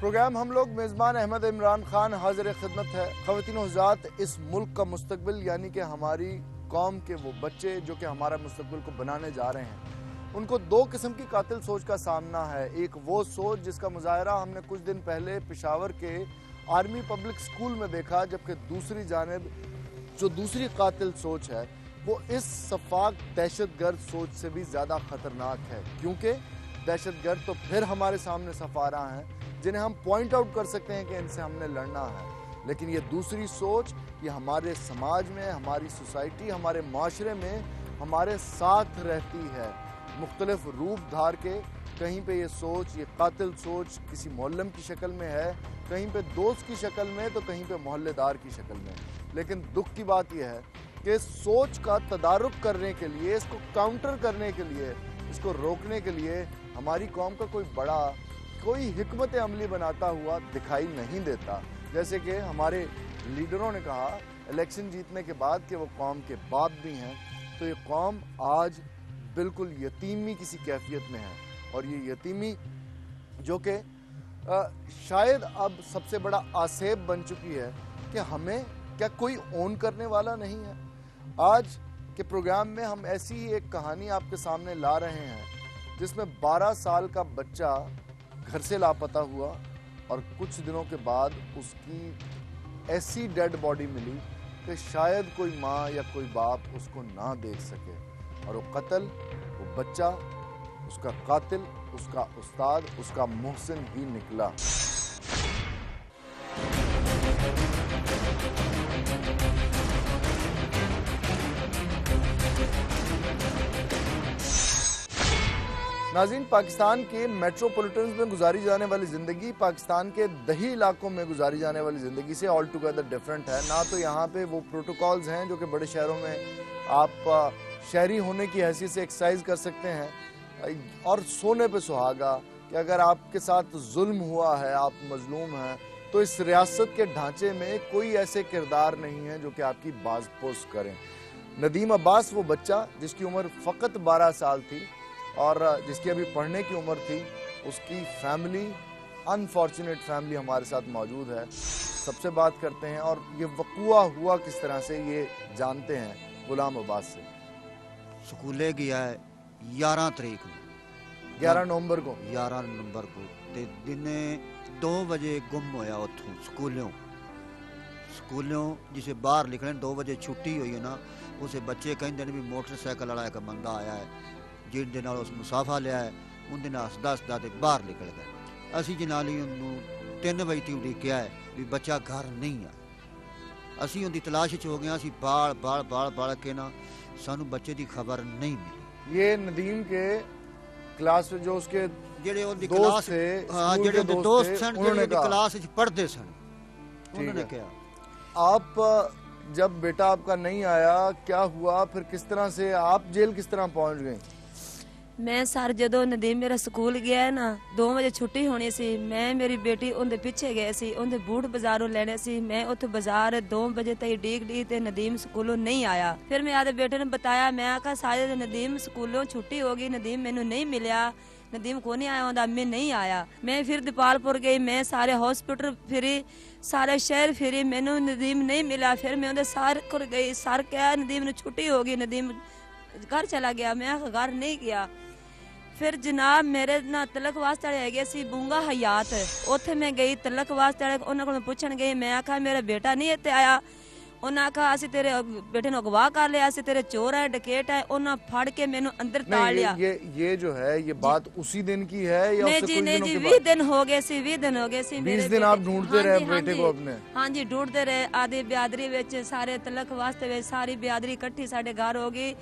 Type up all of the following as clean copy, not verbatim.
Programme हम लोग मेज़बान अहमद इमरान खान हाजिर खिदमत है। ख़वातीन व हज़रात, इस मुल्क का मुस्तकबिल यानी कि हमारी कौम के वो बच्चे जो कि हमारा मुस्तकबिल को बनाने जा रहे हैं, उनको दो किस्म की कातिल सोच का सामना है। एक वो सोच जिसका मुजाहरा हमने कुछ दिन पहले पेशावर के आर्मी पब्लिक स्कूल में देखा, जबकि दूसरी जानिब जो दूसरी कातिल सोच है वो इस सफाक दहशतगर्द सोच से भी ज़्यादा ख़तरनाक है, क्योंकि दहशतगर्द तो फिर हमारे सामने सफारा हैं जिन्हें हम पॉइंट आउट कर सकते हैं कि इनसे हमने लड़ना है, लेकिन ये दूसरी सोच ये हमारे समाज में, हमारी सोसाइटी, हमारे माशरे में हमारे साथ रहती है, मुख्तलिफ रूप धार के। कहीं पे ये सोच, ये कातिल सोच किसी मोहल्लम की शक्ल में है, कहीं पे दोस्त की शक्ल में, तो कहीं पे मोहल्लेदार की शक्ल में। लेकिन दुख की बात यह है कि इस सोच का तदारुक करने के लिए, इसको काउंटर करने के लिए, इसको रोकने के लिए हमारी कौम का कोई बड़ा, कोई हिकमत अमली बनाता हुआ दिखाई नहीं देता। जैसे कि हमारे लीडरों ने कहा इलेक्शन जीतने के बाद कि वो कौम के बाप भी हैं, तो ये कौम आज बिल्कुल यतीमी किसी कैफियत में है। और ये यतीमी जो कि शायद अब सबसे बड़ा आसेब बन चुकी है कि हमें क्या कोई ओन करने वाला नहीं है। आज के प्रोग्राम में हम ऐसी ही एक कहानी आपके सामने ला रहे हैं जिसमें 12 साल का बच्चा घर से लापता हुआ और कुछ दिनों के बाद उसकी ऐसी डेड बॉडी मिली कि शायद कोई माँ या कोई बाप उसको ना देख सके, और वो कत्ल, वो बच्चा, उसका कातिल, उसका उस्ताद, उसका मोहसिन ही निकला। नाज़रीन, पाकिस्तान के मेट्रोपॉलिटन्स में गुजारी जाने वाली ज़िंदगी पाकिस्तान के दही इलाकों में गुजारी जाने वाली ज़िंदगी से ऑल टुगेदर डिफरेंट है। ना तो यहाँ पे वो प्रोटोकॉल्स हैं जो कि बड़े शहरों में आप शहरी होने की हैसियत से एक्सरसाइज कर सकते हैं, और सोने पे सुहागा कि अगर आपके साथ जुल्म हुआ है, आप मजलूम हैं, तो इस रियासत के ढांचे में कोई ऐसे किरदार नहीं है जो कि आपकी बाज़पोश करें। नदीम अब्बास वो बच्चा जिसकी उम्र फ़कत 12 साल थी और जिसकी अभी पढ़ने की उम्र थी, उसकी फैमिली, अनफॉर्चुनेट फैमिली हमारे साथ मौजूद है। सबसे बात करते हैं और ये वक़ुआ हुआ किस तरह से ये जानते हैं गुलाम अब्बास से। स्कूले गया है 11 तरीक को, 11 नवंबर को, 11 नवंबर को ते दिने 2 बजे गुम होया उतों स्कूलों जिसे बाहर निकले 2 बजे छुट्टी हुई है ना, उसे बच्चे कहते हैं भी मोटरसाइकिल वाला एक बंदा आया है जिन दे नाल उस मुसाफा लिया है, उनके नाल हसदा ते बाहर निकल गए। असी जनाली उन्होंने 3 बजे ती उड़ीकिया है भी बच्चा घर नहीं आ। असी उनकी तलाश च हो गए, असी बाल के ना सानू बच्चे की खबर नहीं मिली। ये नदीम के क्लास जो उसके जेड़े उनकी क्लास थे, हां जेड़े उनके दोस्त सन, जेड़े उनकी क्लास च पढ़ते सन, उन्होंने कहा आप जब बेटा आपका नहीं आया क्या हुआ, फिर किस तरह से आप जेल किस तरह पहुंच गई? मैं सर जदों नदीम मेरा स्कूल गया है ना, 2 बजे छुट्टी होनी सी, मैं मेरी बेटी उनके पिछे गए सी, उनके बूट बाजारों लेने सी। मैं उत्थे बाजार 2 बजे तक डीक ते नदीम स्कूलों नहीं आया। फिर मैं आदे बेटे ने बताया, मैं आखा सारे नदीम स्कूलों छुट्टी हो गई, नदीम मैनू नहीं मिलिया, नदीम को नहीं आया, उनका अम्मी नहीं आया। मैं फिर दीपालपुर गई, मैं सारे हॉस्पिटल फिरी, सारे शहर फिरी, मैनू नदीम नहीं मिला। फिर मैं उनके सर को गई, सर क्या नदीम ने छुट्टी हो गई, नदीम घर चला गया। मैं आखा घर नहीं गया। फिर जनाब मेरे ना तलक वास्ते है सी बूंगा हयात, उत्थे मैं गई तलक वास्ते, उन्होंने को पूछन गई, मैं आखा मेरा बेटा नहीं इत्थे आया। उन्हें आखा असी तेरे बेटे ने अगवा कर लिया, असी तेरे चोर है, डकैत है। उन्हें फड़ के मैनू अंदर ताड़ लिया। ये जो है ये बात उसी दिन की है या नहीं जी, नहीं जी, 20 दिन हो गए सी, 20 दिन हो गए सी। 20 दिन आप ढूंढते रहे बेटे को अपने? हाँ जी, ढूंढते रहे। आदि बियादरी विच सारे तलक वास्ते सारी बियादरी इकट्ठी साडे घर हो गई।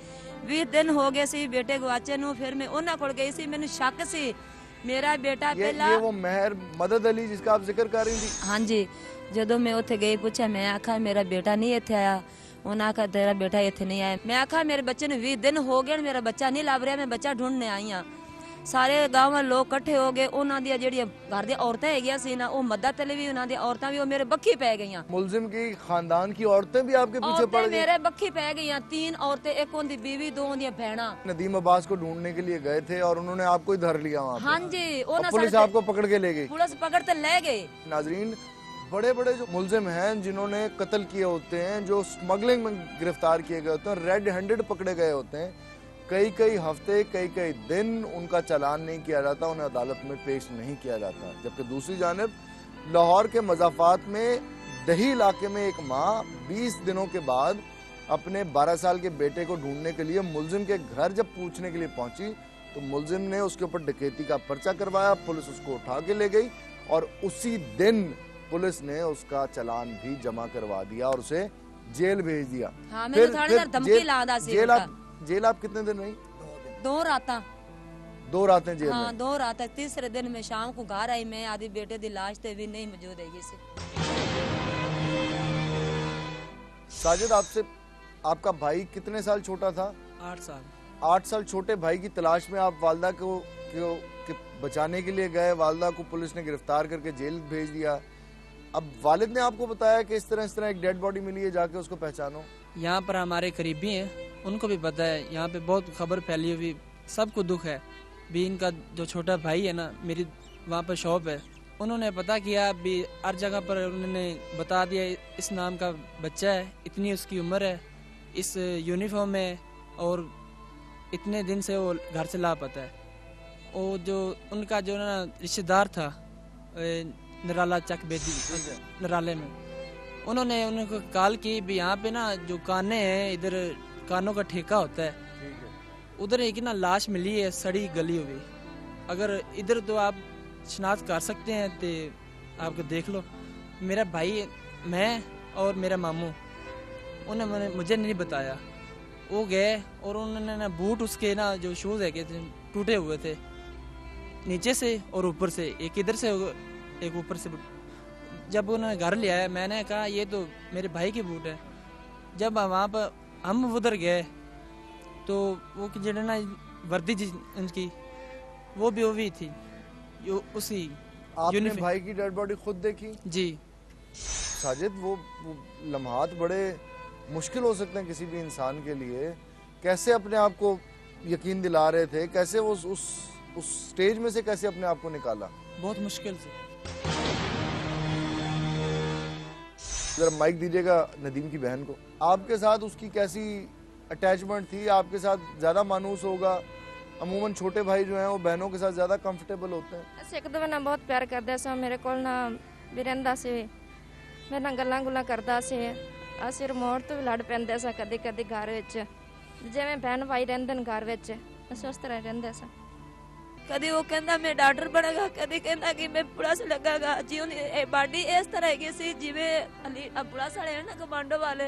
20 दिन हो गए सी बेटे गवाचे नू। फिर मैं उन्हां कोल गई सी, मैनू शक सी मेरा बेटा पहला। ये वो मेहर मदद अली जिसका आप जिक्र कर रही थी? हाँ जी, जदों मैं उत्थे गई पूछा, मैं आखा मेरा बेटा नहीं इत्थे आया। उन्हें आखा तेरा बेटा इत्थे नहीं आया। मैं आखा मेरे बच्चे ने 20 दिन हो गए, मेरा बच्चा नहीं लभ रहा, मैं बच्चा ढूंढने आई हाँ। ਸਾਰੇ ਗਾਂਵ ਵਾਲੇ ਲੋਕ ਇਕੱਠੇ ਹੋ ਗਏ, ਉਹਨਾਂ ਦੀਆਂ ਜਿਹੜੀਆਂ ਘਰ ਦੀਆਂ ਔਰਤਾਂ ਹੈਗੀਆਂ ਸੀ ਨਾ, ਉਹ ਮੱਦਾ ਤਲੇ ਵੀ ਉਹਨਾਂ ਦੀਆਂ ਔਰਤਾਂ ਵੀ ਉਹ ਮੇਰੇ ਬੱਖੀ ਪੈ ਗਈਆਂ। मुलजिम की खानदान की औरतें भी आपके पीछे पड़ औरतें गई? मेरे बखी पै गई, 3 औरतें, एक उनकी बीवी, 2 उनकी बहना। नदीम अब्बास को ढूंढने के लिए गए थे और उन्होंने आपको ही धर लिया वहाँ पे। हाँ जी, और पुलिस आपको पकड़ के ले गई। पुलिस पकड़ के ले गई। नाजरीन, बड़े बड़े जो मुलजिम हैं जिन्होंने कत्ल किए होते हैं, जो स्मगलिंग में गिरफ्तार किए गए होते हैं, रेड हैंडेड पकड़े गए होते हैं, कई कई हफ्ते कई कई दिन उनका चालान नहीं किया जाता, उन्हें अदालत में पेश नहीं किया जाता। जबकि दूसरी जानिब लाहौर के मज़ाफ़ात में दही इलाके में एक माँ 20 दिनों के बाद अपने 12 साल के बेटे को ढूंढने के लिए मुलजिम के घर जब पूछने के लिए पहुंची तो मुलजिम ने उसके ऊपर डकैती का पर्चा करवाया, पुलिस उसको उठा के ले गई और उसी दिन पुलिस ने उसका चालान भी जमा करवा दिया और उसे जेल भेज दिया। हाँ, मैंने थानेदार धमकी लादा सी उनका। जेल आप कितने दिन रही? 2 रात। 2 रातें जेल हाँ, में? 2 रात। तीसरे दिन में शाम को घर आई, मैं आदि बेटे दी लाश ते भी नहीं मौजूद है। साजिद, आपसे आपका भाई कितने साल छोटा था? 8 साल। 8 साल छोटे भाई की तलाश में आप वालदा को बचाने के लिए गए, वालदा को पुलिस ने गिरफ्तार करके जेल भेज दिया। अब वालिद ने आपको बताया कि इस तरह एक डेड बॉडी मिली है, जाके उसको पहचानो। यहाँ पर हमारे करीबी हैं, उनको भी पता है, यहाँ पे बहुत खबर फैली हुई, सबको दुख है। भी इनका जो छोटा भाई है ना, मेरी वहाँ पर शॉप है, उन्होंने पता किया, भी हर जगह पर उन्होंने बता दिया इस नाम का बच्चा है, इतनी उसकी उम्र है, इस यूनिफॉर्म में, और इतने दिन से वो घर से लापता है। वो जो उनका जो ना रिश्तेदार था नराला चक बेदी नराले में, उन्होंने उनको कॉल की भी यहाँ पे ना जो काने हैं, इधर कानों का ठेका होता है, उधर एक ना लाश मिली है सड़ी गली हुई, अगर इधर तो आप शनाख्त कर सकते हैं तो आपको देख लो। मेरा भाई, मैं और मेरा मामू, उन्होंने मुझे नहीं बताया, वो गए और उन्होंने ना बूट उसके ना जो शूज़ है थे टूटे हुए थे नीचे से और ऊपर से, एक इधर से एक ऊपर से। जब उन्होंने घर ले आया, मैंने कहा ये तो मेरे भाई की बूट है। जब वहाँ पर हम उधर गए तो वो जो ना वर्दी उनकी वो भी थी, जो उसी आपने भाई की डेड बॉडी खुद देखी? जी। साजिद, वो लम्हात बड़े मुश्किल हो सकते हैं किसी भी इंसान के लिए। कैसे अपने आप को यकीन दिला रहे थे, कैसे वो उस स्टेज में से कैसे अपने आप को निकाला? बहुत मुश्किल से। जरा माइक दीजिएगा नदीम की बहन को। आपके साथ उसकी कैसी अटैचमेंट थी? आपके साथ ज़्यादा मानूस होगा? अमूमन छोटे भाई जो हैं वो बहनों के साथ ज़्यादा कंफर्टेबल होते हैं। ਅਸੀਂ ਇੱਕ ਦੂਜੇ ਨਾਲ ਬਹੁਤ ਪਿਆਰ ਕਰਦੇ ਸਾਂ, ਮੇਰੇ ਕੋਲ ਨਾ ਵੀ ਰਹਿੰਦਾ ਸੀ, ਮੇਰੇ ਨਾਲ ਗੱਲਾਂ ਗੁੱਲਾਂ ਕਰਦਾ ਸੀ, ਅਸੀਂ ਰਿਮੋਟ ਤੋਂ ਵੀ ਲੜ ਪੈਂਦੇ ਸਾਂ ਕਦੇ ਕਦੇ ਘਰ ਵਿੱਚ, ਜਿਵੇਂ ਭੈਣ ਭਾਈ ਰਹਿੰਦੇ ਨੇ ਘਰ ਵਿੱਚ, ਅਸੀਂ ਉਸ ਤਰ੍ਹਾਂ ਰਹਿੰਦੇ ਸਾਂ। कभी वो कहता मैं डॉक्टर बनेगा, कभी कहता कि मैं पुलिस लगागा जी। बाडी इस तरह की सी जिवें अली पुलिस वाले हैं ना कमांडो वाले,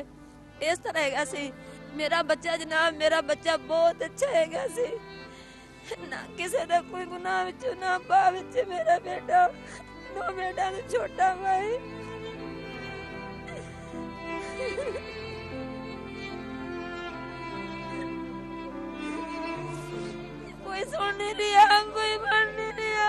इस तरह का सी। मेरा बच्चा जनाब, मेरा बच्चा बहुत अच्छा है सी, ना किसी का कोई गुनाह विच ना पा विच। मेरा बेटा, 2 बेटा तो छोटा भाई, कोई सुन नहीं दिया, कोई बन नहीं दिया।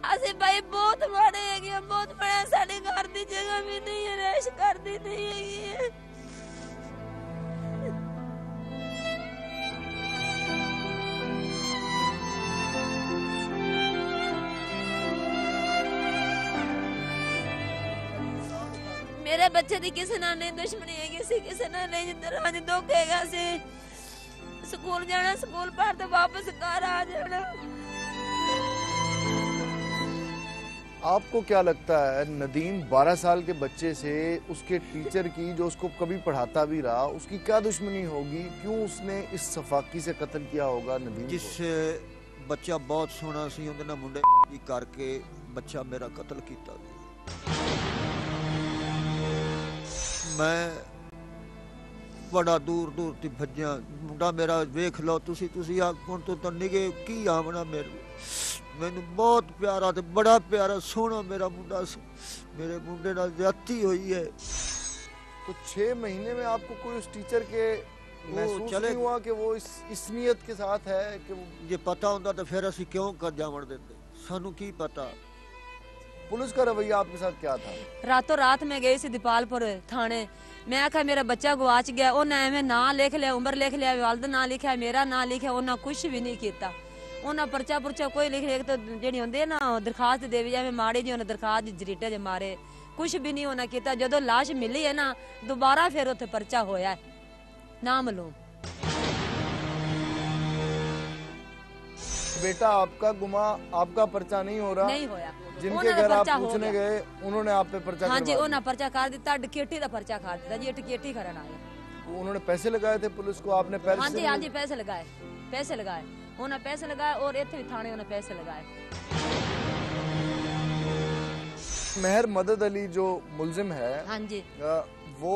ਅਸੀਂ ਭਾਈ ਬਹੁਤ ਮਾੜੇ ਹੈਗੇ ਆ, ਬਹੁਤ ਬੜਾ, ਸਾਡੇ ਘਰ ਦੀ ਜਗ੍ਹਾ ਵੀ ਨਹੀਂ ਹੈ, ਰਹਿਸ਼ ਕਰਦੀ ਨਹੀਂ ਹੈਗੀ ਹੈ। ਮੇਰੇ ਬੱਚੇ ਦੀ ਕਿਸੇ ਨਾਲ ਨਹੀਂ ਦੁਸ਼ਮਣੀ ਹੈਗੀ ਸੀ, ਕਿਸੇ ਨਾਲ ਨਹੀਂ ਜਿੱਦਾਂ ਦੁੱਖ ਹੈਗਾ ਸੀ। ਸਕੂਲ ਜਾਣਾ, ਸਕੂਲ ਪੜ੍ਹ ਤੇ ਵਾਪਸ ਘਰ ਆ जाना। आपको क्या लगता है नदीम 12 साल के बच्चे से उसके टीचर की, जो उसको कभी पढ़ाता भी रहा, उसकी क्या दुश्मनी होगी? क्यों उसने इस सफाकी से कत्ल किया होगा नदीम जिस को? ਬੱਚਾ ਬਹੁਤ ਸੋਹਣਾ ਸੀ, ਉਹਦੇ ਨਾਲ ਮੁੰਡੇ ਕਰਕੇ ਬੱਚਾ ਮੇਰਾ ਕਤਲ ਕੀਤਾ। ਮੈਂ ਬੜਾ ਦੂਰ ਦੂਰ ਤੇ ਭੱਜਿਆ, ਮੁੰਡਾ ਮੇਰਾ ਵੇਖ ਲਓ ਤੁਸੀਂ ਆ ਹੁਣ ਤੋਂ ਤਾਂ ਨਿਗੇ ਕੀ ਆਵਣਾ, ਮੈਨੂੰ ਬਹੁਤ ਪਿਆਰਾ ਤੇ ਬੜਾ ਪਿਆਰਾ ਸੋਹਣਾ ਮੇਰਾ ਮੁੰਡਾ ਸੀ, ਮੇਰੇ ਮੁੰਡੇ ਨਾਲ ਜ਼ਿਆਦਤੀ ਹੋਈ ਹੈ। तो 6 महीने में आपको कोई उस टीचर के महसूस चले नहीं हुआ कि वो इस नीयत के साथ है कि वो ਜੇ ਪਤਾ ਹੁੰਦਾ ਤਾਂ ਫਿਰ ਅਸੀਂ ਕਿਉਂ ਕਰ ਜਾਵਣ ਦਿੰਦੇ, ਸਾਨੂੰ ਕੀ ਪਤਾ। पुलिस का रवैया आपके साथ क्या था? ਰਾਤੋਂ ਰਾਤ ਮੈਂ ਗਈ ਸੀ ਦੀਪਾਲਪੁਰ ਥਾਣੇ। ਮੈਂ ਆਖਿਆ ਮੇਰਾ ਬੱਚਾ ਗਵਾਚ ਗਿਆ, ਉਹਨਾਂ ਐਵੇਂ ਨਾਂ ਲਿਖ ਲਿਆ, ਉਮਰ ਲਿਖ ਲਿਆ, ਵਾਲਦ ਨਾਂ ਲਿਖਿਆ, ਮੇਰਾ ਨਾਂ ਲਿਖਿਆ, ਉਹਨਾਂ ਕੁਝ ਵੀ ਨਹੀਂ ਕੀਤਾ। ਉਹਨਾਂ ਪਰਚਾ ਪੁਰਚਾ ਕੋਈ ਲਿਖ ਲਿਆ ਤਾਂ ਜਿਹੜੀ ਹੁੰਦੀ ਹੈ ਨਾ ਦਰਖਾਸਤ ਦੇਵੀ ਜਾਵੇ ਮਾੜੀ ਜੀ, ਉਹਨਾਂ ਦਰਖਾਸਤ ਦੀ ਜਰੀਟੇ ਜੇ ਮਾਰੇ, ਕੁਝ ਵੀ ਨਹੀਂ ਉਹਨਾਂ ਕੀਤਾ। ਜਦੋਂ ਲਾਸ਼ ਮਿਲੀ ਹੈ ਨਾ ਦੁਬਾਰਾ ਫਿਰ ਉੱਥੇ ਪਰਚਾ ਹੋਇਆ ਹੈ नामालूम। बेटा आपका गुमा, आपका पर्चा नहीं हो रहा? नहीं होया। जिनके घर आप पूछने गए उन्होंने आप पे पर्चा हाँ जी, करवा उन्होंने पर्चा कर दिता, डकेटी का पर्चा कर दिता जी, डकेटी करना आया। दिया। उन्होंने पैसे लगाए थे पुलिस को, आपने पैसे? हाँ जी पैसे लगाए, उन्होंने पैसे लगाए और इतने भी थाने उन्होंने पैसे लगाए। मेहर मदद अली जो मुलजिम है, हाँ जी, वो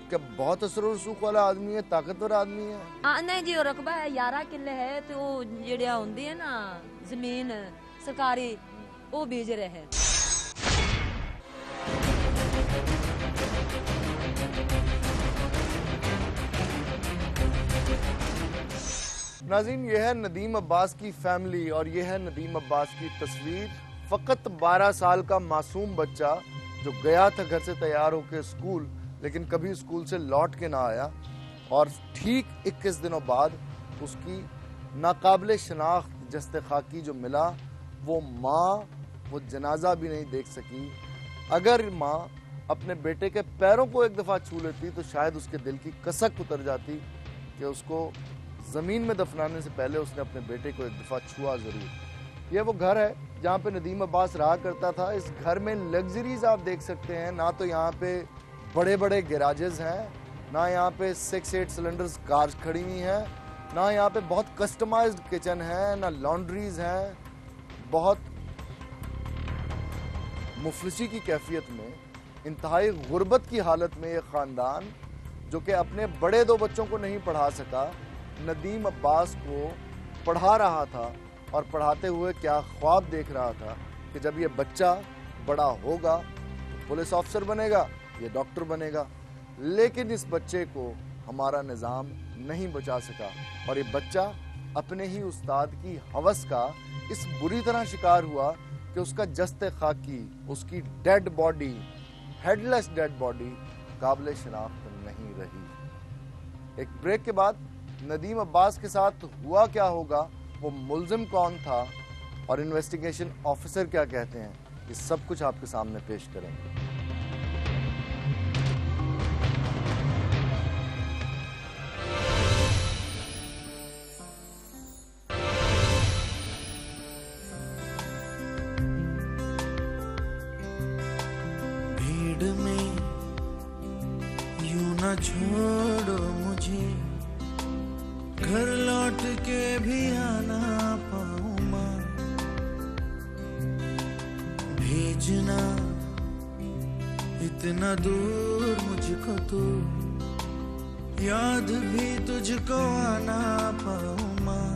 क्या बहुत असर और रसूख वाला आदमी है, ताकतवर आदमी है? हाँ नहीं जी, वो रकबा है 11 किले है, तो वो जेड़िया होंदी है ना जमीन सरकारी वो बीज रहे हैं। नाज़रीन, ये है नदीम अब्बास की फैमिली और ये है नदीम अब्बास की तस्वीर। फ़कत 12 साल का मासूम बच्चा जो गया था घर से तैयार होकर स्कूल, लेकिन कभी स्कूल से लौट के ना आया, और ठीक 21 दिनों बाद उसकी नाकाबिले शनाख्त जस्ते खाकी जो मिला, वो माँ वो जनाजा भी नहीं देख सकी। अगर माँ अपने बेटे के पैरों को एक दफ़ा छू लेती तो शायद उसके दिल की कसक उतर जाती कि उसको ज़मीन में दफनाने से पहले उसने अपने बेटे को एक दफ़ा छुआ ज़रूर। ये वो घर है जहाँ पे नदीम अब्बास रहा करता था। इस घर में लग्जरीज आप देख सकते हैं, ना तो यहाँ पे बड़े बड़े गैराजेस हैं, ना यहाँ पे 6-8 सिलेंडर्स कार्स खड़ी हुई हैं, ना यहाँ पे बहुत कस्टमाइज्ड किचन है, ना लॉन्ड्रीज हैं। बहुत मुफलिसी की कैफियत में, इंतहाई गुर्बत की हालत में ये ख़ानदान, जो कि अपने बड़े 2 बच्चों को नहीं पढ़ा सका, नदीम अब्बास को पढ़ा रहा था। और पढ़ाते हुए क्या ख्वाब देख रहा था कि जब ये बच्चा बड़ा होगा तो पुलिस ऑफिसर बनेगा, ये डॉक्टर बनेगा। लेकिन इस बच्चे को हमारा निज़ाम नहीं बचा सका, और ये बच्चा अपने ही उस्ताद की हवस का इस बुरी तरह शिकार हुआ कि उसका जस्ते खाकी, उसकी dead body, headless dead body काबिल शनाख्त नहीं रही। एक ब्रेक के बाद नदीम अब्बास के साथ हुआ क्या होगा, वो मुलजिम कौन था और इन्वेस्टिगेशन ऑफिसर क्या कहते हैं, ये सब कुछ आपके सामने पेश करेंगे। भीड़ में यूं न छोड़ो मुझे, घर लौट के भी आना पाऊं मां, भेजना इतना दूर मुझको तो, याद भी तुझको आना पाऊं मां,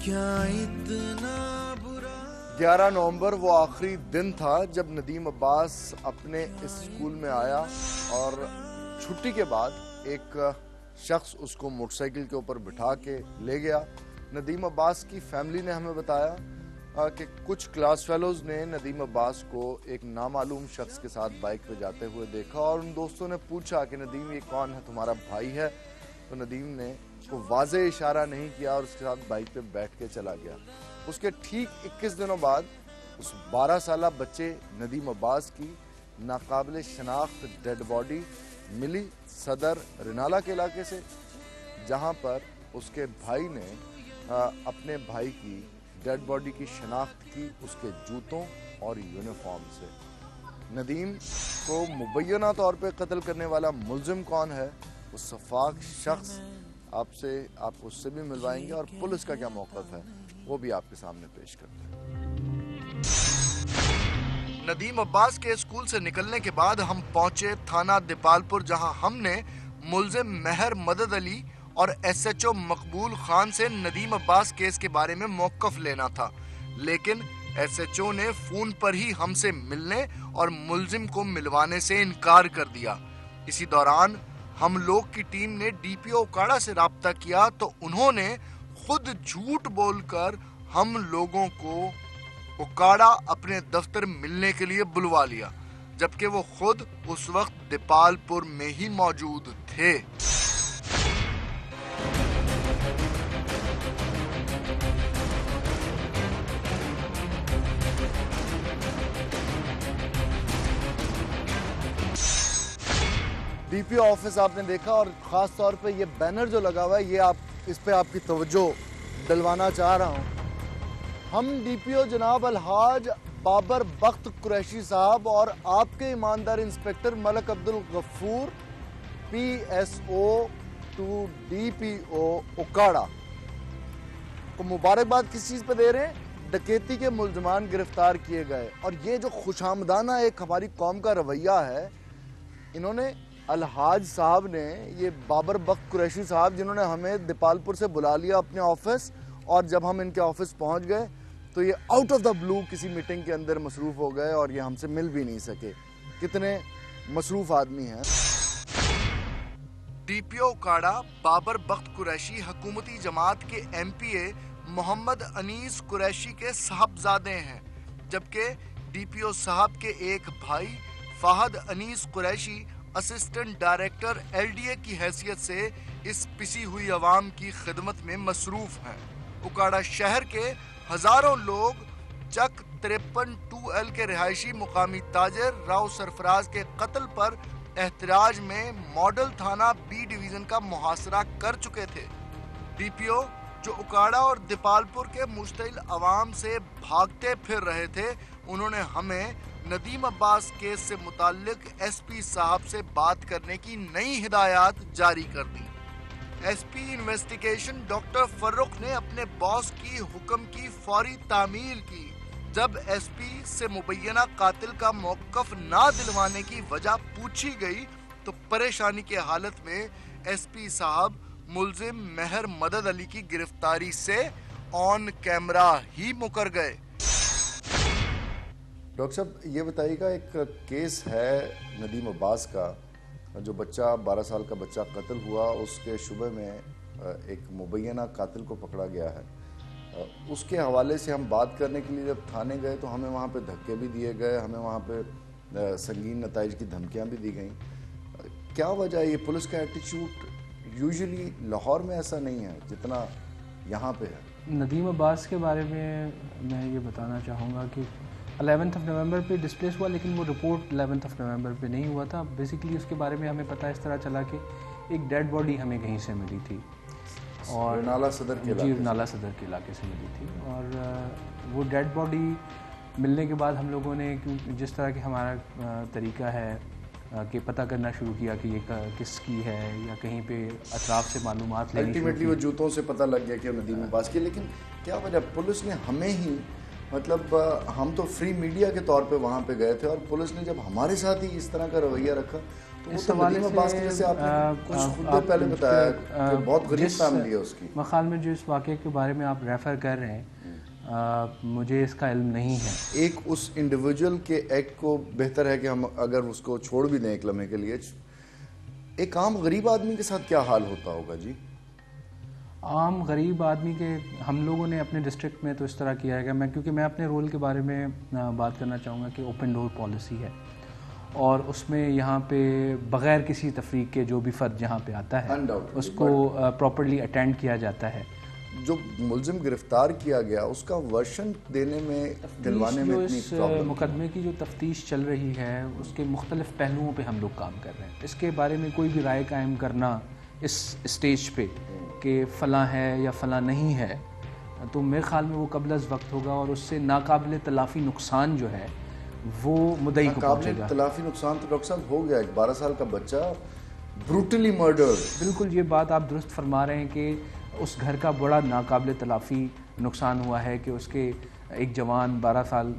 क्या इतना बुरा। 11 नवंबर वो आखिरी दिन था जब नदीम अब्बास अपने इस स्कूल में आया, और छुट्टी के बाद एक शख्स उसको मोटरसाइकिल के ऊपर बिठा के ले गया। नदीम अब्बास की फैमिली ने हमें बताया कि कुछ क्लास फेलोज ने नदीम अब्बास को एक नामालूम शख्स के साथ बाइक पे जाते हुए देखा, और उन दोस्तों ने पूछा कि नदीम ये कौन है, तुम्हारा भाई है? तो नदीम ने को वाज़े इशारा नहीं किया और उसके साथ बाइक पे बैठ के चला गया। उसके ठीक 21 दिनों बाद उस 12 साला बच्चे नदीम अब्बास की नाकाबिले शनाख्त डेड बॉडी मिली सदर रिनाला के इलाके से, जहां पर उसके भाई ने अपने भाई की डेड बॉडी की शनाख्त की उसके जूतों और यूनिफॉर्म से। नदीम को मुबैना तौर पे कत्ल करने वाला मुलजिम कौन है, उस सफाक शख्स आप उससे भी मिलवाएंगे, और पुलिस का क्या मौक़िफ़ है वो भी आपके सामने पेश करते हैं। नदीम अब्बास के स्कूल से निकलने के बाद हम पहुंचे थाना दीपालपुर, जहां हमने मुलजिम मेहर मदद अली और SHO मकबूल खान से नदीम अब्बास केस के बारे में मौक़िफ़ लेना था, लेकिन SHO ने फ़ोन पर ही हमसे मिलने और मुलजिम को मिलवाने से इनकार कर दिया। इसी दौरान हम लोग की टीम ने डीपीओ उकाड़ा से राब्ता किया तो उन्होंने खुद झूठ बोलकर हम लोगों को उकाड़ा अपने दफ्तर मिलने के लिए बुलवा लिया, जबकि वो खुद उस वक्त दीपालपुर में ही मौजूद थे। डीपीओ ऑफिस आपने देखा और ख़ास तौर पे ये बैनर जो लगा हुआ है, ये आप इस पे आपकी तवज्जो दिलवाना चाह रहा हूँ। हम डीपीओ जनाब अलहाज बाबर बख्त कुरैशी साहब और आपके ईमानदार inspector Malak Abdul Ghafoor PSO to DPO Okara को मुबारकबाद किस चीज़ पे दे रहे हैं? डकैती के मुलजमान गिरफ्तार किए गए। और ये जो खुशामदाना एक हमारी कौम का रवैया है, इन्होंने अलहाज साहब ने, ये बाबर बख्त कुरैशी साहब जिन्होंने हमें दीपालपुर से बुला लिया अपने ऑफिस, और जब हम इनके ऑफिस पहुंच गए तो ये आउट ऑफ द ब्लू किसी मीटिंग के अंदर मसरूफ़ हो गए और ये हमसे मिल भी नहीं सके। कितने मसरूफ़ आदमी हैं। डीपीओ उकाड़ा बाबर बख्त कुरैशी हुकूमती जमात के MPA मोहम्मद अनीस कुरैशी के साहबजादे हैं, जबकि डीपीओ साहब के एक भाई Fahad Anees Qureshi assistant director LDA की हैसियत से इस पिसी हुई आवाम की खिदमत में मसरूफ हैं। उकाड़ा शहर के हजारों लोग चक 53 2L के रिहायशी मुकामी ताजर राव सरफराज के कत्ल पर एहतराज में मॉडल थाना B डिवीजन का मुहासरा कर चुके थे। डीपीओ जो उकाड़ा और दीपालपुर के मुश्तिल अवाम से भागते फिर रहे थे, उन्होंने हमें नदीम अब्बास केस से मुताल्लिक SP साहब से बात करने की नई हिदायत जारी कर दी। SP इन्वेस्टिगेशन डॉक्टर फर्रुख ने अपने बॉस की हुक्म की फौरी तामील की। जब SP से मुबैना कातिल का मौक़िफ़ ना दिलवाने की वजह पूछी गई तो परेशानी की हालत में SP साहब मुल्जिम मेहर मदद अली की गिरफ्तारी से ऑन कैमरा ही मुकर गए। डॉक्टर साहब ये बताइएगा, एक केस है नदीम अब्बास का, जो बच्चा 12 साल का बच्चा कत्ल हुआ, उसके शुबे में एक मुबैना कातिल को पकड़ा गया है। उसके हवाले से हम बात करने के लिए जब थाने गए तो हमें वहाँ पे धक्के भी दिए गए, हमें वहाँ पे संगीन नताइज की धमकियाँ भी दी गईं। क्या वजह है? ये पुलिस का एटीट्यूड यूजुअली लाहौर में ऐसा नहीं है जितना यहाँ पे है। नदीम अब्बास के बारे में मैं ये बताना चाहूँगा कि 11 नवंबर पे डिस्प्लेस हुआ, लेकिन वो रिपोर्ट 11 नवंबर पे नहीं हुआ था। बेसिकली उसके बारे में हमें पता इस तरह चला कि एक डेड बॉडी हमें कहीं से मिली थी और नाला सदर के इलाके से मिली थी। और वो डेड बॉडी मिलने के बाद हम लोगों ने, जिस तरह के हमारा तरीका है कि पता करना शुरू किया कि ये किसकी है या कहीं पे अतराफ से मालूमात लेनी। अल्टीमेटली वो जूतों से पता लग गया कि नदीम अब्बास की। लेकिन क्या वजह, पुलिस ने हमें ही, मतलब हम तो फ्री मीडिया के तौर पे वहाँ पे गए थे और पुलिस ने जब हमारे साथ ही इस तरह का रवैया रखा तो वो तो नदीम अब्बास की, जैसे आपने कुछ खुद पहले बताया कि बहुत गरीब फैमिली है उसकी। मकाल में जो इस वाक़े के बारे में आप रेफ़र कर रहे हैं, मुझे इसका इल्म नहीं है। एक उस इंडिविजुअल के एक्ट को बेहतर है कि हम अगर उसको छोड़ भी दें एक लम्हे के लिए, एक आम गरीब आदमी के साथ क्या हाल होता होगा जी? आम गरीब आदमी के, हम लोगों ने अपने डिस्ट्रिक्ट में तो इस तरह किया है कि क्योंकि मैं अपने रोल के बारे में बात करना चाहूँगा कि ओपन डोर पॉलिसी है और उसमें यहाँ पे बग़ैर किसी तफरीक के जो भी फ़र्द यहाँ पे आता है उसको प्रॉपर्ली अटेंड किया जाता है। जो मुल्जिम गिरफ्तार किया गया उसका वर्शन देने में, दिलवाने में इतनी प्रॉब्लम, मुकदमे की जो तफ्तीश चल रही है उसके मुख्तलिफ पहलुओं पे हम लोग काम कर रहे हैं। इसके बारे में कोई भी राय कायम करना इस स्टेज पे कि फ़लाँ है या फ़लाँ नहीं है, तो मेरे ख़्याल में वो कबल अज़ वक्त होगा और उससे नाकाबिल तलाफ़ी नुकसान जो है वो मुद्दई को पहुँचेगा। तलाफ़ी नुकसान तो डॉक्टर साहब हो गया, एक 12 साल का बच्चा ब्रूटली मर्डर। बिल्कुल, ये बात आप दुरुस्त फरमा रहे हैं कि उस घर का बड़ा नाकाबिल तलाफ़ी नुकसान हुआ है कि उसके एक जवान 12 साल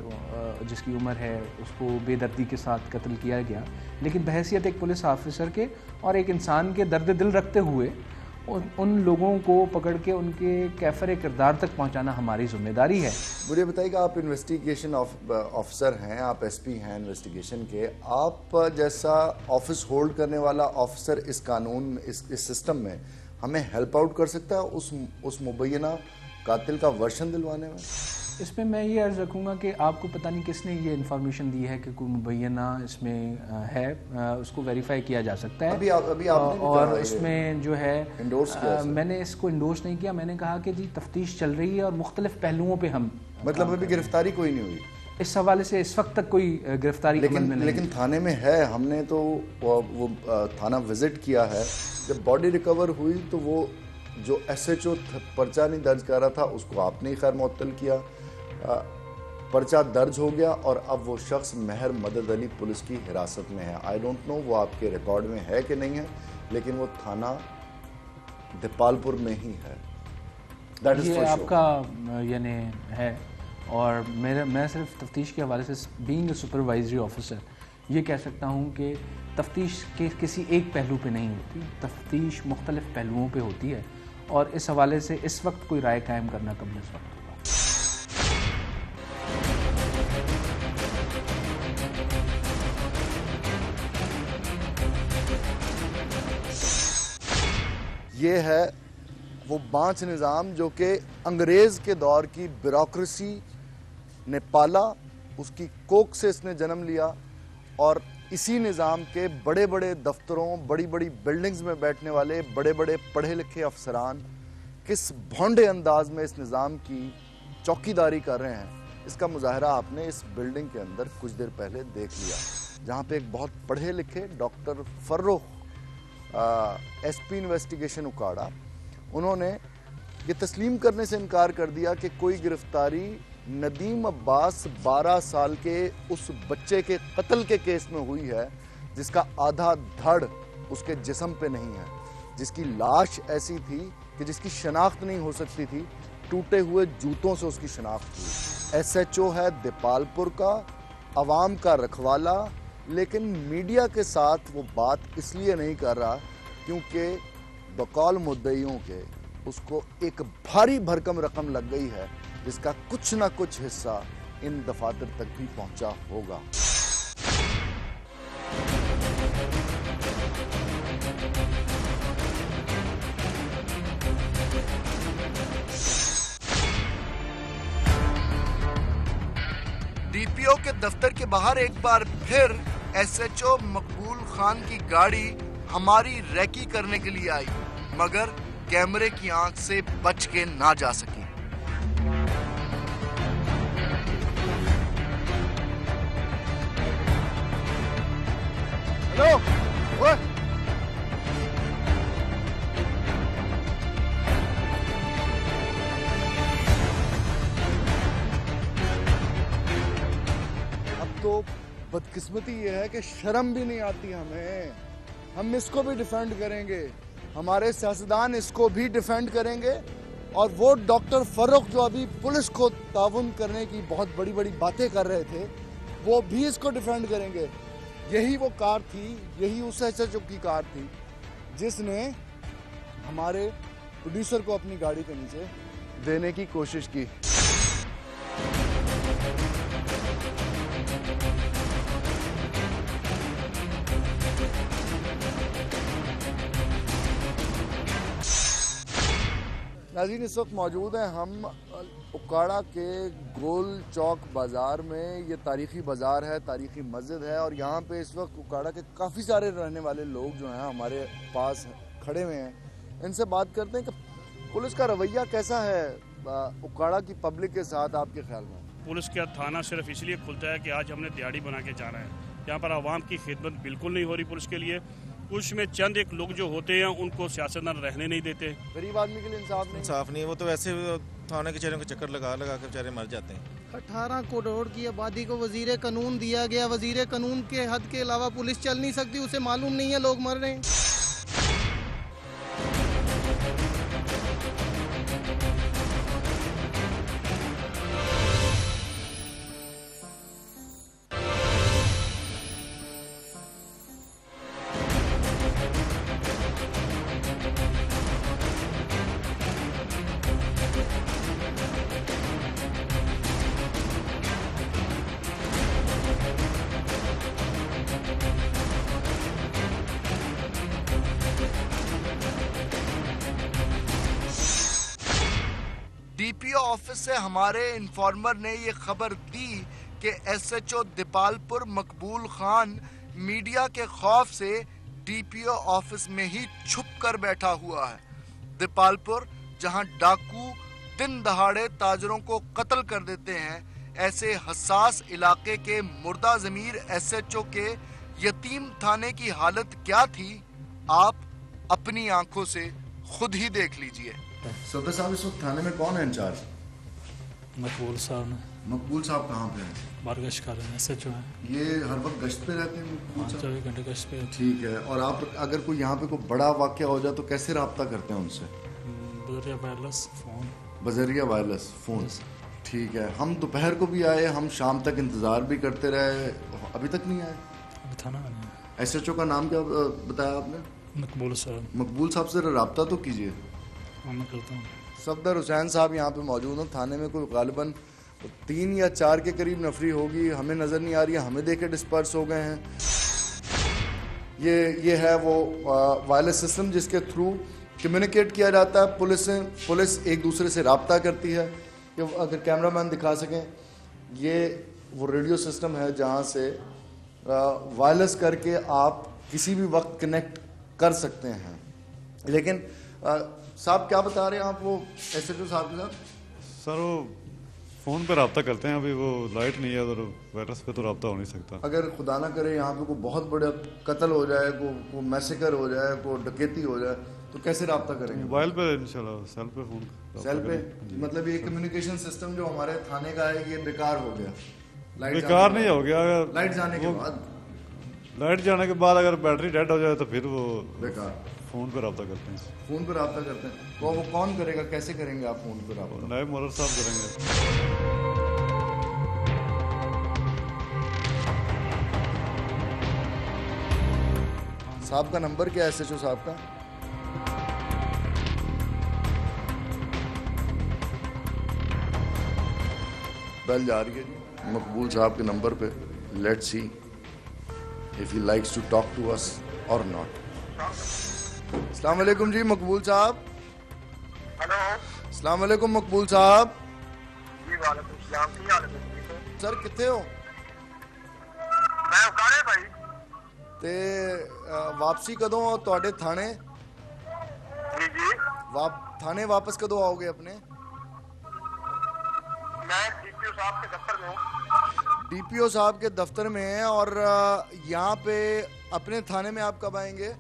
जिसकी उम्र है उसको बेदर्दी के साथ कत्ल किया गया। लेकिन बहैसियत एक पुलिस ऑफिसर के और एक इंसान के दर्द दिल रखते हुए उन लोगों को पकड़ के उनके कैफर किरदार तक पहुंचाना हमारी जिम्मेदारी है। मुझे बताइएगा, आप इन्वेस्टिगेशन ऑफिसर हैं, आप एसपी हैं इन्वेस्टिगेशन के, आप जैसा ऑफिस होल्ड करने वाला ऑफिसर इस कानून इस सिस्टम में हमें हेल्प आउट कर सकता है उस मुबैना कातिल का वर्शन दिलवाने में? इसमें मैं ये अर्ज़ रखूँगा कि आपको पता नहीं किसने ये इन्फॉर्मेशन दी है कि कोई मुबैना इसमें है, उसको वेरीफाई किया जा सकता है। अभी आपने और इसमें जो है मैंने इसको इंडोर्स नहीं किया, मैंने कहा कि जी तफ्तीश चल रही है और मुख्तलिफ पहलुओं पे हम मतलब अभी गिरफ्तारी कोई नहीं हुई इस हवाले से, इस वक्त तक कोई गिरफ्तारी अमल में नहीं। लेकिन थाने में है, हमने तो वो थाना विजिट किया है। जब बॉडी रिकवर हुई तो वो जो SHO पर्चा नहीं दर्ज कर रहा था उसको आपने ही खैर मुअत्तल किया, पर्चा दर्ज हो गया और अब वो शख्स महर मदद अली पुलिस की हिरासत में है। आई डोंट नो वो आपके रिकॉर्ड में है कि नहीं है, लेकिन वो थाना दीपालपुर में ही है। That is ये for sure. आपका यानी है। और मैं सिर्फ तफ्तीश के हवाले से बीइंग ए सुपरवाइजरी ऑफिसर ये कह सकता हूँ कि तफ्तीश के किसी एक पहलू पे नहीं होती, तफ्तीश मुख्तलिफ पहलुओं पे होती है और इस हवाले से इस वक्त कोई राय कायम करना कम इस वक्त होगा। ये है वो बांच निज़ाम जो कि अंग्रेज़ के दौर की ब्यूरोक्रेसी ने पाला, उसकी कोख से इसने जन्म लिया और इसी निज़ाम के बड़े बड़े दफ्तरों, बड़ी बड़ी बिल्डिंग्स में बैठने वाले बड़े बड़े पढ़े लिखे अफसरान किस भोंडे अंदाज में इस निज़ाम की चौकीदारी कर रहे हैं, इसका मुजाहरा आपने इस बिल्डिंग के अंदर कुछ देर पहले देख लिया, जहाँ पे एक बहुत पढ़े लिखे डॉक्टर फर्रुख SP इन्वेस्टिगेशन उकाड़ा, उन्होंने ये तस्लीम करने से इनकार कर दिया कि कोई गिरफ्तारी नदीम अब्बास 12 साल के उस बच्चे के कत्ल के केस में हुई है जिसका आधा धड़ उसके जिस्म पे नहीं है, जिसकी लाश ऐसी थी कि जिसकी शनाख्त नहीं हो सकती थी, टूटे हुए जूतों से उसकी शनाख्त हुई। SHO है दीपालपुर का, अवाम का रखवाला, लेकिन मीडिया के साथ वो बात इसलिए नहीं कर रहा क्योंकि बकौल मुद्दईयों के उसको एक भारी भरकम रकम लग गई है जिसका कुछ ना कुछ हिस्सा इन दफातर तक भी पहुंचा होगा। DPO के दफ्तर के बाहर एक बार फिर SHO मकबूल खान की गाड़ी हमारी रैकी करने के लिए आई, मगर कैमरे की आंख से बच के ना जा सकी। हेलो, ओए, अब तो बदकिस्मती ये है कि शर्म भी नहीं आती हमें। हम इसको भी डिफेंड करेंगे, हमारे सियासतदान इसको भी डिफेंड करेंगे और वो डॉक्टर फर्रुख जो अभी पुलिस को ताउन करने की बहुत बड़ी बड़ी बातें कर रहे थे वो भी इसको डिफेंड करेंगे। यही वो कार थी, यही उस SHO की कार थी जिसने हमारे प्रोड्यूसर को अपनी गाड़ी के नीचे देने की कोशिश की। नाज़रीन, इस वक्त मौजूद हैं हम उकाड़ा के गोल चौक बाज़ार में। ये तारीख़ी बाज़ार है, तारीख़ी मस्जिद है और यहाँ पे इस वक्त उकाड़ा के काफ़ी सारे रहने वाले लोग जो हैं हमारे पास खड़े हुए हैं। इनसे बात करते हैं कि पुलिस का रवैया कैसा है उकाड़ा की पब्लिक के साथ आपके ख्याल में? पुलिस का थाना सिर्फ इसलिए खुलता है कि आज हमने दिहाड़ी बना के जाना है। यहाँ पर आवाम की खिदमत बिल्कुल नहीं हो रही पुलिस के लिए। कुछ में चंद एक लोग जो होते हैं उनको सियासतदान रहने नहीं देते। गरीब आदमी के लिए इंसाफ नहीं है। वो तो वैसे थाने के चेहरों के चक्कर लगा लगा के बेचारे मर जाते हैं। 18 करोड़ की आबादी को वजीर कानून दिया गया, वजीर कानून के हद के अलावा पुलिस चल नहीं सकती, उसे मालूम नहीं है लोग मर रहे हैं। آفس سے ہمارے انفارمر نے یہ خبر دی کہ ایس ایچ او دیپالپور مقبول خان میڈیا کے خوف سے ڈی پی او آفس میں ہی چھپ کر بیٹھا ہوا ہے. دیپالپور جہاں ڈاکو دن دہاڑے تاجروں کو قتل کر دیتے ہیں، ایسے حساس علاقے کے مردہ ضمیر ایس ایچ او کے یتیم تھانے کی حالت کیا تھی، آپ اپنی آنکھوں سے خود ہی دیکھ لیجئے. صدر صاحب اس وقت تھانے میں کون ہے انچارج؟ مقبول صاحب نے. مقبول صاحب کہاں پہ ہیں؟ باہر گشت کر رہے ہیں، ایس ایچ او ہیں. یہ ہر وقت گشت پہ رہتے ہیں؟ 24 گھنٹے گشت پہ. ٹھیک ہے. اور آپ اگر کوئی یہاں پہ کوئی بڑا واقعہ ہو جائے تو کیسے رابطہ کرتے ہیں ان سے؟ بذریعہ وائرلیس فون. بذریعہ وائرلیس فون. ٹھیک ہے. ہم دوپہر کو بھی آئے، ہم شام تک انتظار بھی کرتے رہے، ابھی تک نہیں آئے. ابھی تھا نا. ایس ایچ او کا نام کیا بتایا آپ نے؟ مقبول صاحب. مقبول صاحب سے رابطہ تو کیجیے. میں کرتا ہوں. صفدر حسین صاحب یہاں پہ موجود ہیں. تھانے میں کوئی غالباً 3 یا 4 کے قریب نفری ہوگی، ہمیں نظر نہیں آ رہی ہے، ہمیں دیکھ کے ڈسپرس ہو گئے ہیں. یہ ہے وہ وائرلیس سسٹم جس کے تھرو کمیونیکیٹ کیا جاتا ہے. پولیس ایک دوسرے سے رابطہ کرتی ہے. کہ اگر کیمرہ مین دکھا سکیں، یہ وہ ریڈیو سسٹم ہے جہاں سے وائرلیس کر کے آپ کسی بھی وقت کنیکٹ کر سکتے ہیں. لیکن صاحب کیا بتا رہے ہیں آپ وہ ایس ایچ او صاحب کے ساتھ؟ سر وہ فون پہ رابطہ کرتے ہیں، ابھی وہ لائٹ نہیں ہے اور وائرس پہ تو رابطہ ہو نہیں سکتا. اگر خدا نہ کرے یہاں پہ کوئی بہت بڑا قتل ہو جائے، کوئی میسیکر ہو جائے، کوئی ڈکیتی ہو جائے تو کیسے رابطہ کریں گے؟ موبائل پہ انشاءاللہ سیل پہ فون. سیل پہ مطلب یہ کمیونیکیشن سسٹم جو ہمارے تھانے کا ہے یہ بیکار ہو گیا. بیکار نہیں ہو گیا. لائٹ جانے کے بعد اگر بیٹری ڈیڈ ہو جائے تو پھر وہ بیکار. فون پہ رابطہ کرتے ہیں. فون پہ رابطہ کرتے ہیں. تو وہ کون کرے گا؟ کیسے کریں گے آپ فون پہ رابطہ؟ نائب مولر صاحب کریں گے. صاحب کا نمبر کیا ہے ایس ایچ او صاحب کا؟ بیل جا رہی ہے جی مقبول صاحب کے نمبر پہ. Let's see if he likes to talk to us or not. السلام علیکم جی مقبول صاحب. ہلو. السلام علیکم مقبول صاحب. جی وعلیکم السلام. کی حال ہے سر؟ کتنے ہو؟ میں اوکاڑے بھائی. تے واپسی کدوں ہو تواڈے تھانے؟ جی جی. تھانے واپس کدوں آؤ گے اپنے؟ میں ڈی پی او صاحب کے دفتر میں ہوں. ڈی پی او صاحب کے دفتر میں ہیں. اور یہاں پہ اپنے تھانے میں آپ کب آئیں گے؟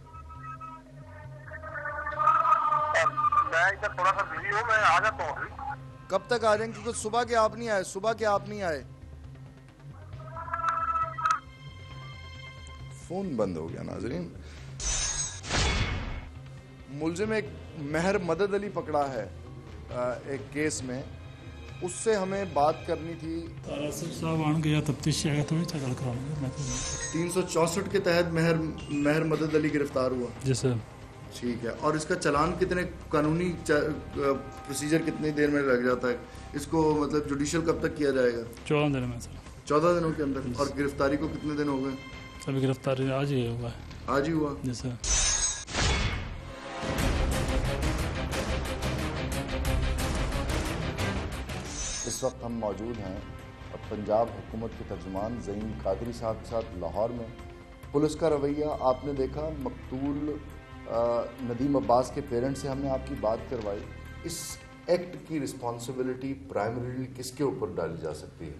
میں ادھر تھوڑا سا بزی ہوں، میں آ جاتا ہوں. کب تک آ جائیں گے؟ کیونکہ صبح کے آپ نہیں آئے. صبح کے آپ نہیں آئے. فون بند ہو گیا ناظرین. ملزم ایک مہر مدد علی پکڑا ہے ایک کیس میں، اس سے ہمیں بات کرنی تھی. صاحب آن گیا تفتیش آگا تو 364 کے تحت مہر مدد علی گرفتار ہوا. جی سر. ٹھیک ہے. اور اس کا چلان کتنے قانونی پروسیجر کتنی دیر میں لگ جاتا ہے اس کو؟ مطلب جوڈیشل کب تک کیا جائے گا؟ 14 دن میں سر. 14 دنوں کے اندر. اور گرفتاری کو کتنے دن ہو گئے؟ سب گرفتاری آج ہی ہوا ہے. آج ہی ہوا؟ جی سر. اس وقت ہم موجود ہیں پنجاب حکومت کے ترجمان ظہیم قادری صاحب کے ساتھ لاہور میں. پولیس کا رویہ آپ نے دیکھا. مقتول ندیم عباس کے پیرنٹ سے ہم نے آپ کی بات کروائی. اس ایکٹ کی رسپانسبلٹی پرائمریلی کس کے اوپر ڈالی جا سکتی ہے؟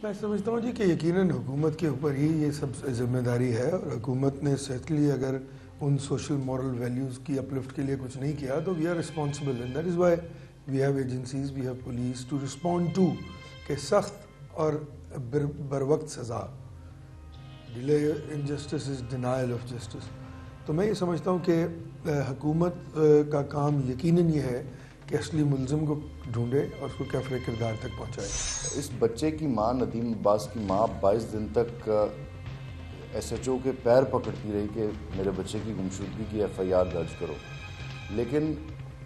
میں سمجھتا ہوں جی کہ یقیناً حکومت کے اوپر ہی یہ سب ذمہ داری ہے. اور حکومت نے سیٹلی اگر ان سوشل مورل ویلیوز کی اپلفٹ کے لیے کچھ نہیں کیا تو we are responsible. And that is why we have agencies, we have police to respond to کہ سخت اور بر وقت سزا. Delay in justice is denial of justice. تو میں یہ سمجھتا ہوں کہ حکومت کا کام یقیناً یہ ہے کہ اصلی ملزم کو ڈھونڈے اور اس کو کیفر کردار تک پہنچائے. اس بچے کی ماں ندیم عباس کی ماں 22 دن تک ایس ایچ او کے پیر پکڑتی رہی کہ میرے بچے کی گمشدگی کی ایف آئی آر درج کرو. لیکن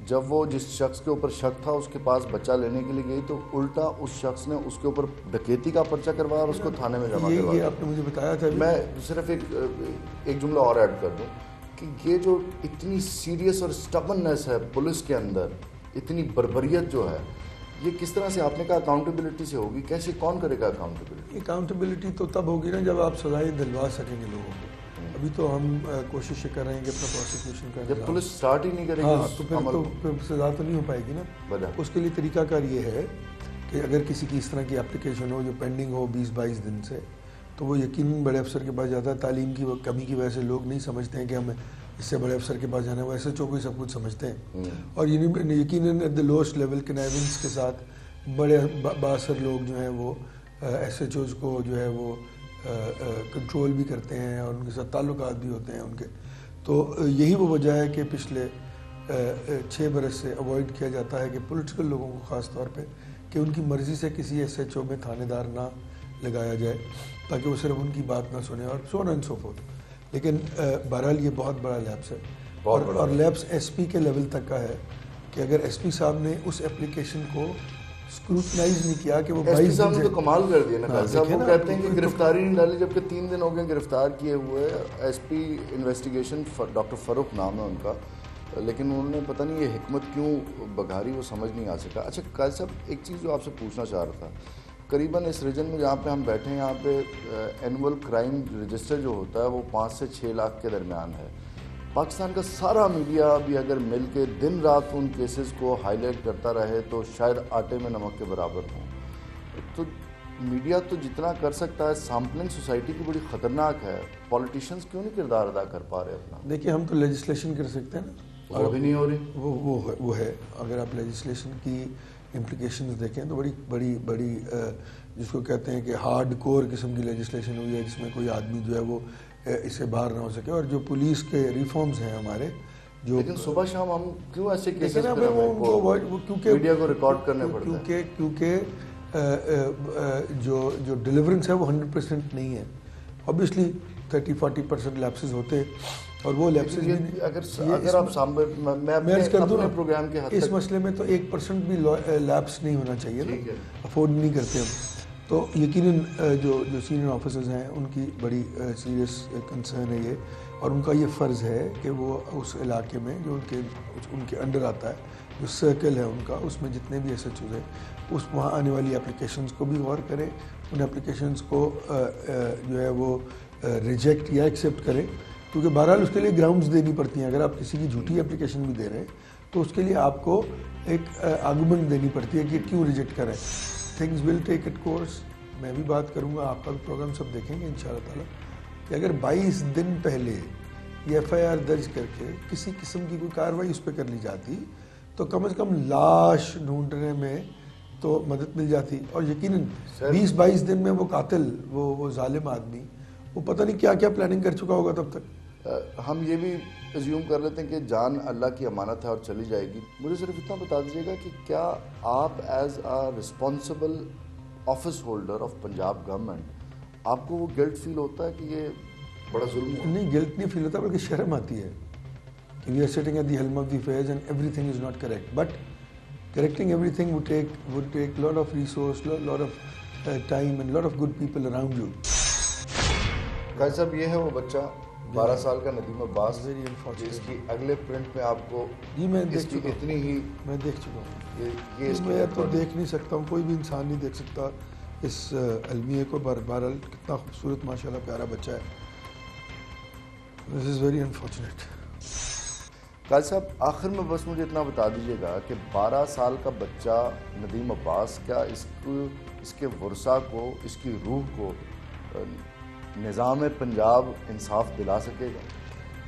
جب وہ جس شخص کے اوپر شک تھا اس کے پاس بچہ لینے کے لیے گئی تو الٹا اس شخص نے اس کے اوپر ڈکیتی کا پرچہ کروایا اور اس کو تھانے میں جمع کروایا. یہ آپ نے مجھے بتایا تھا. میں صرف ایک جملہ اور ایڈ کر دوں کہ یہ جو اتنی سیریس اور اسٹبننس ہے پولیس کے اندر, اتنی بربریت جو ہے, یہ کس طرح سے آپ نے کہا اکاؤنٹیبلٹی سے ہوگی, کیسے کون کرے گا اکاؤنٹیبلٹی؟ اکاؤنٹیبلٹی تو تب ہوگی نا جب آپ سزائیں دلوا سکیں گے لوگوں کو. ابھی تو ہم کوشش کر رہے ہیں کہ اپنا پروسیکیوشن کا, جب پولیس سٹارٹ ہی نہیں کرے گی ہاں تو پھر سزا تو نہیں ہو پائے گی نا. اس کے لیے طریقہ کار یہ ہے کہ اگر کسی کی اس طرح کی اپلیکیشن ہو جو پینڈنگ ہو 20-22 دن سے, تو وہ یقیناً بڑے افسر کے پاس جاتا ہے. تعلیم کی کمی کی وجہ سے لوگ نہیں سمجھتے ہیں کہ ہمیں اس سے بڑے افسر کے پاس جانا ہے, وہ ایس ایچ او کو سب کچھ سمجھتے ہیں. اور یقیناً ایٹ دا لوسٹ لیول کنائونس کے ساتھ بڑے بااثر لوگ جو ہیں وہ ایس ایچ اوز کو جو ہے وہ کنٹرول بھی کرتے ہیں اور ان کے ساتھ تعلقات بھی ہوتے ہیں ان کے. تو یہی وہ وجہ ہے کہ پچھلے 6 برس سے اوائڈ کیا جاتا ہے کہ پولیٹیکل لوگوں کو خاص طور پہ کہ ان کی مرضی سے کسی ایس ایچ او میں تھانے دار نہ لگایا جائے تاکہ وہ صرف ان کی بات نہ سنے اور سو آن اینڈ سو فورتھ. لیکن بہرحال یہ بہت بڑا لیپس ہے اور لیپس ایس پی کے لیول تک کا ہے کہ اگر ایس پی صاحب نے اس اپلیکیشن کو اسکروٹنائز نہیں کیا کہ وہ 22 دن صاحب نے تو کمال کر دیا نا صاحب, وہ کہتے ہیں کہ گرفتاری نہیں ڈالی جبکہ 3 دن ہو گئے گرفتار کیے ہوئے. ایس پی انویسٹیگیشن ڈاکٹر فاروق نام ہے ان کا, لیکن انہوں نے پتہ نہیں یہ حکمت کیوں بگھاری وہ سمجھ نہیں آ سکا. اچھا قائد صاحب ایک چیز جو آپ سے پوچھنا چاہ رہا تھا, قریباً اس ریجن میں جہاں پہ ہم بیٹھے ہیں یہاں پہ اینول کرائم رجسٹر جو ہوتا ہے وہ 5 سے 6 لاکھ کے درمیان ہے. پاکستان کا سارا میڈیا بھی اگر مل کے دن رات ان کیسز کو ہائی لائٹ کرتا رہے تو شاید آٹے میں نمک کے برابر ہوں. تو میڈیا تو جتنا کر سکتا ہے, سیمپلنگ سوسائٹی کی بڑی خطرناک ہے, پولیٹیشینز کیوں نہیں کردار ادا کر پا رہے اپنا؟ دیکھیں ہم تو لیجسلیشن کر سکتے ہیں نا, وہ بھی نہیں ہو رہی. وہ ہے اگر آپ لیجسلیشن کی امپلیکیشنز دیکھیں تو بڑی جس کو کہتے ہیں کہ ہارڈ کور قسم کی لیجسلیشن ہوئی ہے جس میں کوئی آدمی جو ہے وہ اس سے باہر نہ ہو سکے. اور جو پولیس کے ریفارمز ہیں ہمارے جو, لیکن صبح شام ہم کیوں ایسے کیسز میڈیا کو ریکارڈ کرنے پڑتے ہیں کیونکہ جو ڈیلیورنس ہے وہ 100% نہیں ہے. اوبیسلی 30-40% لیپسز ہوتے اور وہ لیپسز اگر آپ میں اپنے پروگرام کے اس مسئلے میں تو 1% بھی لیپس نہیں ہونا چاہیے نا, افورڈ نہیں کرتے ہم. تو یقیناً جو سینئر آفیسرز ہیں ان کی بڑی سیریس کنسرن ہے یہ, اور ان کا یہ فرض ہے کہ وہ اس علاقے میں جو ان کے انڈر آتا ہے, جو سرکل ہے ان کا, اس میں جتنے بھی ایسے چیزیں اس وہاں آنے والی اپلیکیشنز کو بھی غور کریں, ان اپلیکیشنز کو جو ہے وہ ریجیکٹ یا ایکسیپٹ کریں, کیونکہ بہرحال اس کے لیے گراؤنڈز دینی پڑتی ہیں. اگر آپ کسی کی جھوٹی اپلیکیشن بھی دے رہے ہیں تو اس کے لیے آپ کو ایک آرگومنٹ دینی پڑتی ہے کہ کیوں ریجیکٹ کریں. Things will take it course. میں بھی بات کروں گا, آپ کا بھی پروگرام سب دیکھیں گے انشاءاللہ تعالیٰ, کہ اگر 22 دن پہلے یہ ایف آئی آر درج کر کے کسی قسم کی کوئی کارروائی اس پہ کر لی جاتی تو کم از کم لاش ڈھونڈنے میں تو مدد مل جاتی. اور یقیناً 20-22 دن میں وہ قاتل, وہ ظالم آدمی, وہ پتہ نہیں کیا کیا پلاننگ کر چکا ہوگا تب تک. ہم یہ بھی ایزیوم کر لیتے ہیں کہ جان اللہ کی امانت ہے اور چلی جائے گی. مجھے صرف اتنا بتا دیجیے گا کہ کیا آپ as a responsible office holder of Punjab government آپ کو وہ گلٹ فیل ہوتا ہے کہ یہ بڑا ظلم ہے؟ نہیں, گلٹ نہیں فیل ہوتا, بلکہ شرم آتی ہے کہ we are sitting at the helm of the affairs and everything is not correct, but correcting everything would take lot of resource, lot of time and lot of good people around you. قائد صاحب یہ ہے وہ بچہ 12 سال کا ندیم عباس, جس کی اگلے پرنٹ میں آپ کو میں دیکھ چکا اتنی ہی میں دیکھ چکا ہوں. میں تو دیکھ نہیں سکتا ہوں, کوئی بھی انسان نہیں دیکھ سکتا اس المیہ کو. بہرحال کتنا خوبصورت ماشاءاللہ پیارا بچہ ہے. دس از ویری انفارچونیٹ. قائد صاحب آخر میں بس مجھے اتنا بتا دیجیے گا کہ 12 سال کا بچہ ندیم عباس, کیا اس کے ورثہ کو, اس کی روح کو نظام پنجاب انصاف دلا سکے گا؟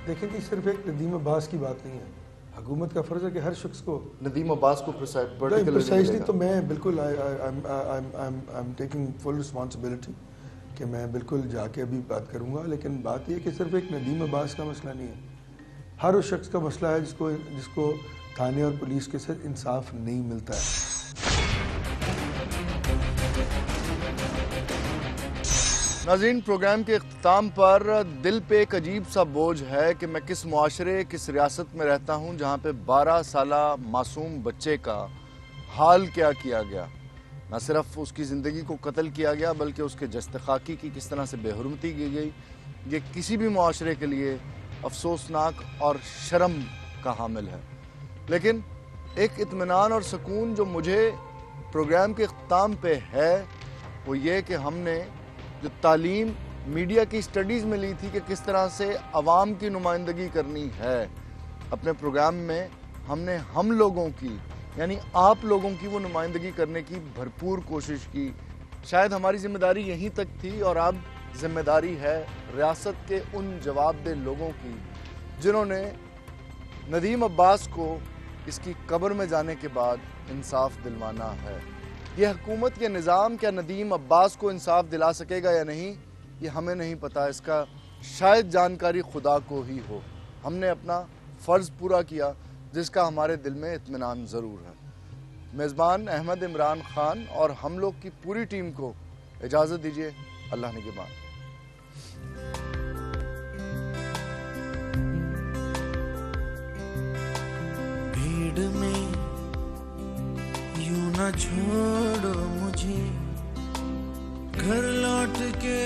دیکھیں کہ صرف ایک ندیم عباس کی بات نہیں ہے, حکومت کا فرض ہے کہ ہر شخص کو ندیم عباس کو پرسائزلی, تو میں بالکل I'm taking full responsibility کہ میں بالکل جا کے ابھی بات کروں گا. لیکن بات یہ کہ صرف ایک ندیم عباس کا مسئلہ نہیں ہے, ہر اس شخص کا مسئلہ ہے جس کو تھانے اور پولیس کے ساتھ انصاف نہیں ملتا ہے. ناظرین, پروگرام کے اختتام پر دل پہ ایک عجیب سا بوجھ ہے کہ میں کس معاشرے, کس ریاست میں رہتا ہوں جہاں پہ 12 سالہ معصوم بچے کا حال کیا گیا. نہ صرف اس کی زندگی کو قتل کیا گیا بلکہ اس کے جستخاکی کی کس طرح سے بے حرمتی کی گئی. یہ کسی بھی معاشرے کے لیے افسوسناک اور شرم کا حامل ہے. لیکن ایک اطمینان اور سکون جو مجھے प्रोग्राम के अख्ताम पे है वो ये कि हमने जो तालीम मीडिया की स्टडीज़ में ली थी कि किस तरह से अवाम की नुमाइंदगी करनी है, अपने प्रोग्राम में हमने हम लोगों की यानी आप लोगों की वो नुमाइंदगी करने की भरपूर कोशिश की। शायद हमारी ज़िम्मेदारी यहीं तक थी और अब ज़िम्मेदारी है रियासत के उन जवाबदेह लोगों की जिन्होंने नदीम अब्बास को इसकी कब्र में जाने के बाद इंसाफ दिलवाना है। ये हुकूमत या निज़ाम क्या नदीम अब्बास को इंसाफ दिला सकेगा या नहीं, ये हमें नहीं पता। इसका शायद जानकारी खुदा को ही हो। हमने अपना फ़र्ज़ पूरा किया जिसका हमारे दिल में इत्मीनान ज़रूर है। मेज़बान अहमद इमरान खान और हम लोग की पूरी टीम को इजाज़त दीजिए। अल्लाह निगहबान। भीड़ में यूं न छोड़ो मुझे, घर लौट के